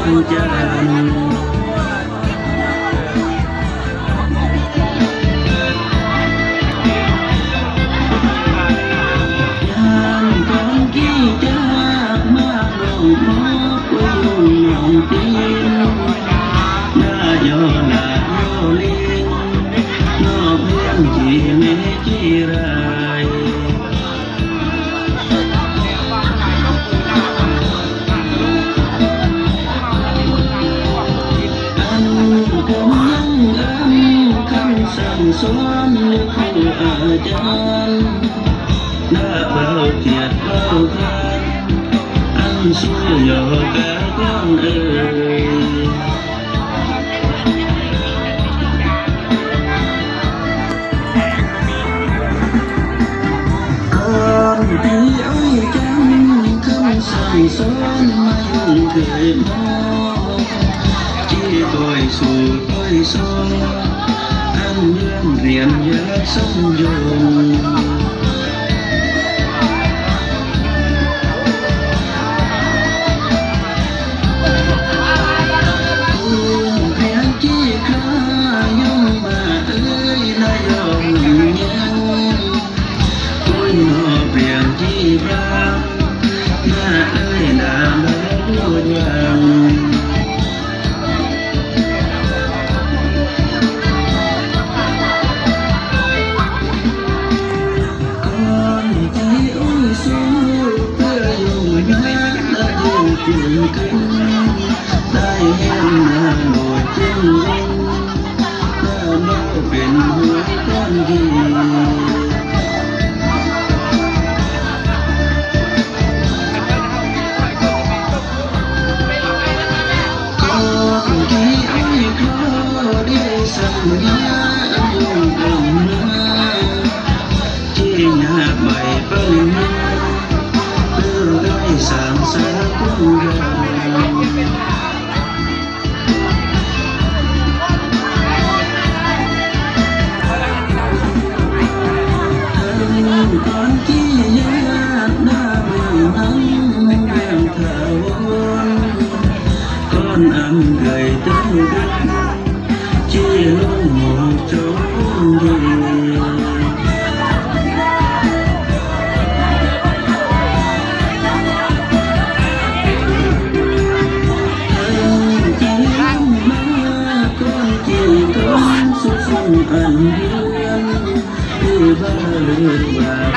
งจันทร์จีเมจีไรอันกำลังคำสั่งสอนหรือครูอาจารย์หน้าเบาเกียรติเบาทานอันช่วยหยอกกาก้อนเอ่ยที่อ้อยจังคำสั่งสอนไม่เคยมองที่คอยสู่คอยสอนอันเลื่อนเรียนยากสมยงเพียงที่ข้ายอมมาเอ้ยนายอมยังคุณนอเปลี่ยนที่รักหน้าเอ้ยหน้าไม่รู้ยังก่อนที่อุ้ยสู้เพื่ออยู่ยักษ์และยืนกินกันได้เห็นหน้าโดดจริงหน้าโน้เป็นหัวก้อนดีสัญญาอยู่ตรงนั้นที่หน้าใบเปิ้ลเพื่อได้สร้างสรรค์คู่กันก่อนที่ญาติหน้าเมืองนั้นยังถาวรก่อนอันเคยตั้งดักที่ลงหมอกจงดีน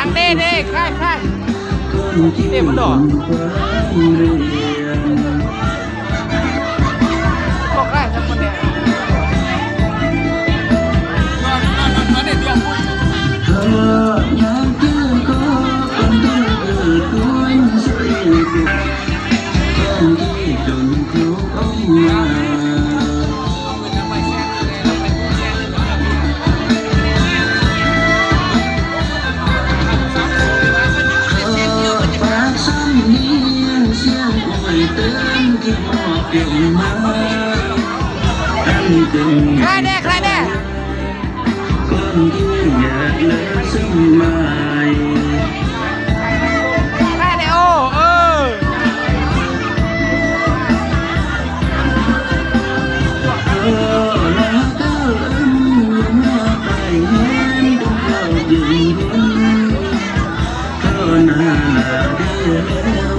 ั่งเด้ค่ายเด้มันดอกบอกได้ทั้งคนเนี่ยใครแน่คนที่อยากเลิกสมัยใครแน่แล้วก็มาไปเห็นต้องเข้ายืนก็น่าเดียว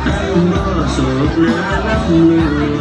อันบ่โศกเลือล้ำลื